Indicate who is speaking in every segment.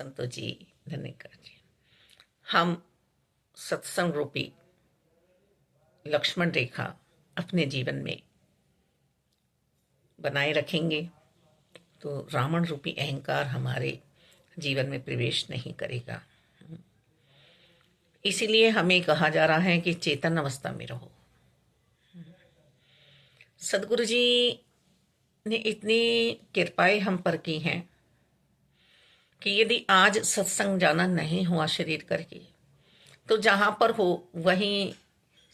Speaker 1: संतो जी, धन्यकार जी। हम सत्संग रूपी लक्ष्मण रेखा अपने जीवन में बनाए रखेंगे तो रावण रूपी अहंकार हमारे जीवन में प्रवेश नहीं करेगा। इसीलिए हमें कहा जा रहा है कि चेतन अवस्था में रहो। सदगुरु जी ने इतनी कृपाएं हम पर की हैं कि यदि आज सत्संग जाना नहीं हुआ शरीर करके, तो जहां पर हो वहीं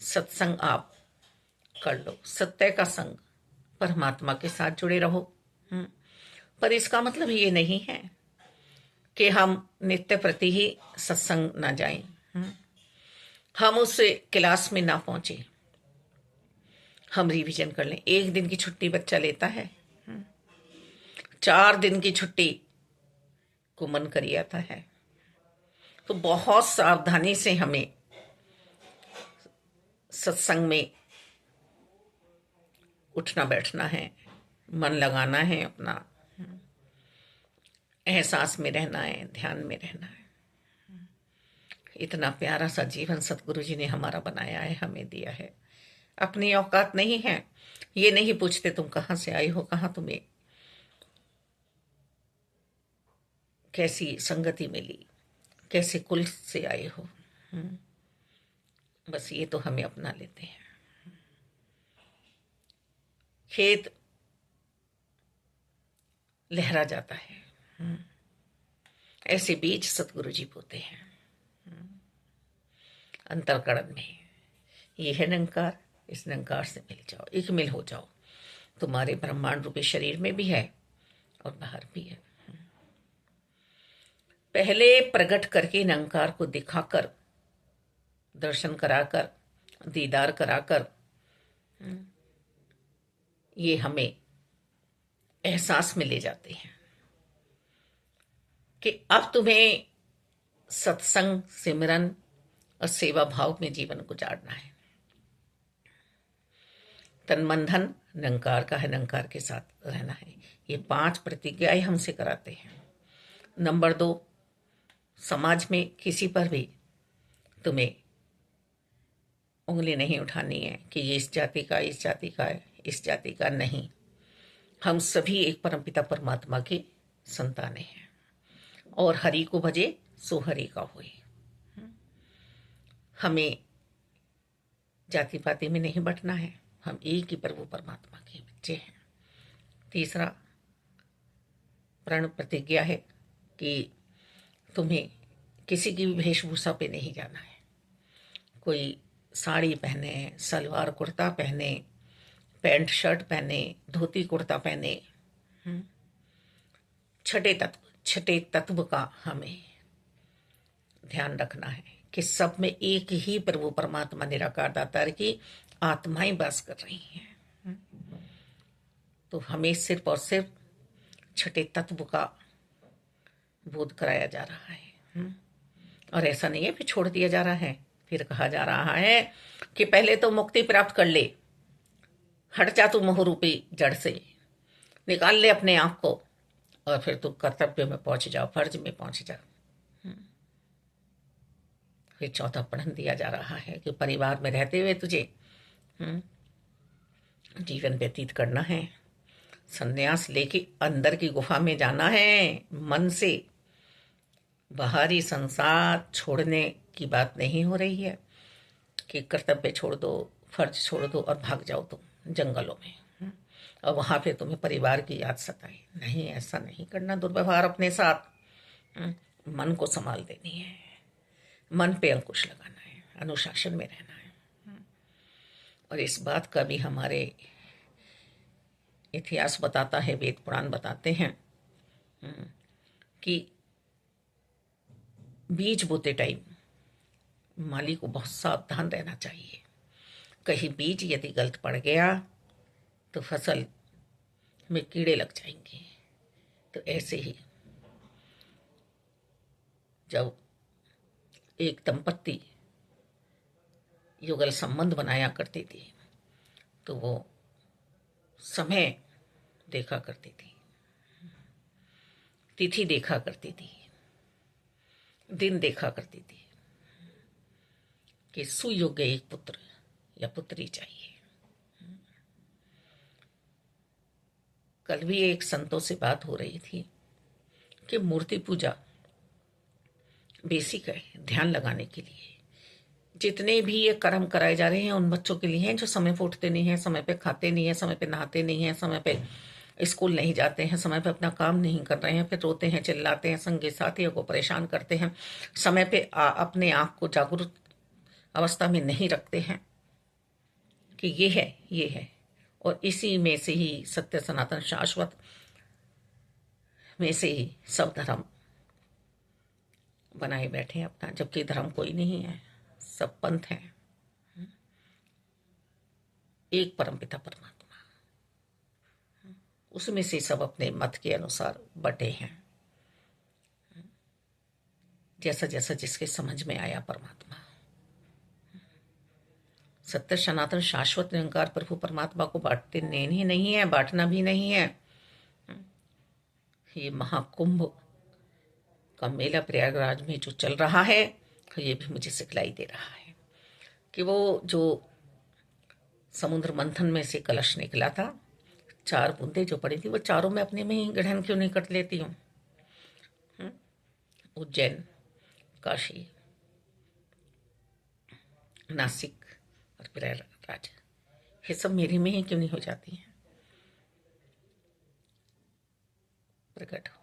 Speaker 1: सत्संग आप कर लो। सत्य का संग, परमात्मा के साथ जुड़े रहो। पर इसका मतलब ये नहीं है कि हम नित्य प्रति ही सत्संग ना जाएं, हम उस क्लास में ना पहुंचे। हम रिवीजन कर लें। एक दिन की छुट्टी बच्चा लेता है, 4 दिन की छुट्टी को मन करी आता है। तो बहुत सावधानी से हमें सत्संग में उठना बैठना है, मन लगाना है, अपना एहसास में रहना है, ध्यान में रहना है। इतना प्यारा सा जीवन सतगुरु जी ने हमारा बनाया है, हमें दिया है। अपनी औकात नहीं है, ये नहीं पूछते तुम कहाँ से आई हो, कहाँ तुम्हें कैसी संगति मिली, कैसे कुल से आए हो। बस ये तो हमें अपना लेते हैं। खेत लहरा जाता है, ऐसे बीज सतगुरु जी बोते हैं अंतरकरण में। ये है निरंकार, इस निरंकार से मिल जाओ, एक मिल हो जाओ। तुम्हारे ब्रह्मांड रूपी शरीर में भी है और बाहर भी है। पहले प्रकट करके निरंकार को दिखाकर, दर्शन कराकर, दीदार कराकर ये हमें एहसास में ले जाते हैं कि अब तुम्हें सत्संग, सिमरन और सेवा भाव में जीवन गुजारना है। तन मन धन निरंकार का है, निरंकार के साथ रहना है। ये 5 प्रतिज्ञाएं हमसे कराते हैं। नंबर 2, समाज में किसी पर भी तुम्हें उंगली नहीं उठानी है कि ये इस जाति का, इस जाति का है, इस जाति का नहीं। हम सभी एक परमपिता परमात्मा के संतानें हैं और हरि को भजे सो हरि का होए। हमें जाति पाति में नहीं बंटना है, हम एक ही प्रभु परमात्मा के बच्चे हैं। तीसरा प्रण प्रतिज्ञा है कि तुम्हें किसी की भी वेशभूषा पे नहीं जाना है। कोई साड़ी पहने, सलवार कुर्ता पहने, पैंट शर्ट पहने, धोती कुर्ता पहने, छठे तत्व का हमें ध्यान रखना है कि सब में एक ही प्रभु परमात्मा निराकार दातार की आत्माएं वास कर रही हैं। तो हमें सिर्फ और सिर्फ छठे तत्व का बोध कराया जा रहा है। और ऐसा नहीं है फिर छोड़ दिया जा रहा है। फिर कहा जा रहा है कि पहले तो मुक्ति प्राप्त कर ले, हट जा तू मोह रूपी जड़ से, निकाल ले अपने आप को और फिर तू कर्तव्य में पहुंच जाओ, फर्ज में पहुंच जा। फिर चौथा पढ़न दिया जा रहा है कि परिवार में रहते हुए तुझे जीवन व्यतीत करना है। संन्यास लेके अंदर की गुफा में जाना है मन से। बाहरी संसार छोड़ने की बात नहीं हो रही है कि कर्तव्य छोड़ दो, फर्ज छोड़ दो और भाग जाओ तुम जंगलों में और वहां पे तुम्हें परिवार की याद सताए। नहीं, ऐसा नहीं करना। दुर्व्यवहार अपने साथ, मन को संभाल देनी है, मन पे अंकुश लगाना है, अनुशासन में रहना है। और इस बात का भी हमारे इतिहास बताता है, वेद पुराण बताते हैं कि बीज बोते टाइम माली को बहुत सावधान रहना चाहिए। कहीं बीज यदि गलत पड़ गया तो फसल में कीड़े लग जाएंगे। तो ऐसे ही जब एक दंपत्ति युगल संबंध बनाया करती थी तो वो समय देखा करती थी, तिथि देखा करती थी, दिन देखा करती थी कि सुयोग्य एक पुत्र या पुत्री चाहिए। कल भी एक संतों से बात हो रही थी कि मूर्ति पूजा बेसिक है ध्यान लगाने के लिए। जितने भी ये कर्म कराए जा रहे हैं उन बच्चों के लिए हैं जो समय पे उठते नहीं है, समय पे खाते नहीं है, समय पे नहाते नहीं है, समय पे स्कूल नहीं जाते हैं, समय पे अपना काम नहीं कर रहे हैं, फिर रोते हैं, चिल्लाते हैं, संगी साथियों को परेशान करते हैं, समय पे अपने आप को जागरूक अवस्था में नहीं रखते हैं कि ये है। और इसी में से ही सत्य सनातन शाश्वत में से ही सब धर्म बनाए बैठे हैं अपना, जबकि धर्म कोई नहीं है, सब पंथ हैं। एक परमपिता परमात्मा, उसमें से सब अपने मत के अनुसार बटे हैं, जैसा जैसा जिसके समझ में आया परमात्मा। सत्य सनातन शाश्वत निरंकार प्रभु परमात्मा को बांटते नहीं है, बांटना भी नहीं है। ये महाकुंभ का मेला प्रयागराज में जो चल रहा है, ये भी मुझे सिखलाई दे रहा है कि वो जो समुद्र मंथन में से कलश निकला था, 4 बूंदे जो पड़ी थी, वो चारों में अपने में ही ग्रहण क्यों नहीं कर लेती हूँ। उज्जैन, काशी, नासिक और प्रयागराज, ये सब मेरे में ही क्यों नहीं हो जाती हैं। प्रकट हो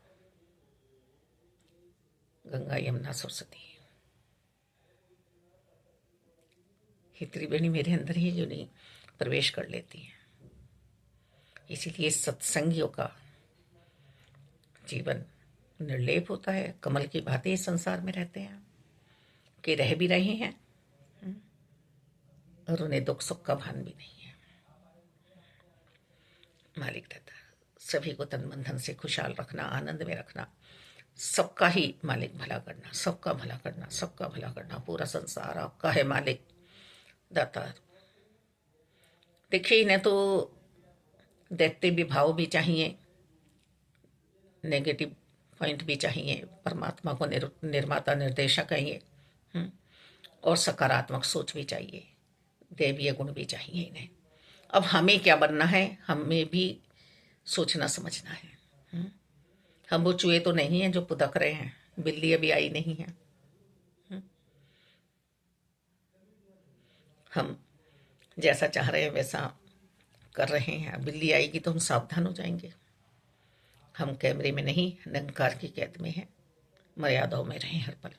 Speaker 1: गंगा यमुना सरस्वती, ये त्रिवेणी मेरे अंदर ही क्यों नहीं प्रवेश कर लेती हैं। इसीलिए सत्संगियों का जीवन निर्लेप होता है, कमल की भांति इस संसार में रहते हैं कि रह भी रहे हैं और उन्हें दुख सुख का भान भी नहीं है। मालिक रहता सभी को तन मन धन से खुशहाल रखना, आनंद में रखना, सबका ही मालिक भला करना, सबका भला करना, सबका भला करना। पूरा संसार आपका है मालिक दातार। देखिए, इन्हें तो दैत्य विभाव भी चाहिए, नेगेटिव पॉइंट भी चाहिए, परमात्मा को निर्माता निर्देशक चाहिए, और सकारात्मक सोच भी चाहिए, दैवीय गुण भी चाहिए इन्हें। अब हमें क्या बनना है, हमें भी सोचना समझना है। हम वो चूहे तो नहीं हैं जो पुदक रहे हैं, बिल्ली अभी आई नहीं है। हम जैसा चाह रहे हैं वैसा कर रहे हैं, बिल्ली आएगी तो हम सावधान हो जाएंगे। हम कैमरे में नहीं, निरंकार की कैद में हैं, मर्यादाओं में रहें हर पल।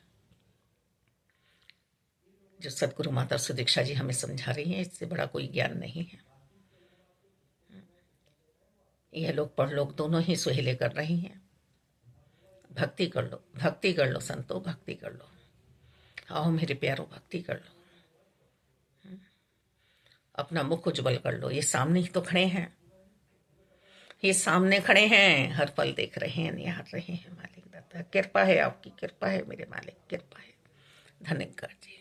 Speaker 1: जो सदगुरु माता सुदीक्षा जी हमें समझा रही हैं, इससे बड़ा कोई ज्ञान नहीं है। यह लोग पढ़ लोग दोनों ही सुहेले कर रही हैं। भक्ति कर लो, भक्ति कर लो संतो, भक्ति कर लो। आओ मेरे प्यारो, भक्ति कर लो, अपना मुख उज्जवल कर लो। ये सामने ही तो खड़े हैं, ये सामने खड़े हैं, हर पल देख रहे हैं, निहार रहे हैं। मालिक दाता कृपा है, आपकी कृपा है मेरे मालिक, कृपा है। धन्यवाद जी।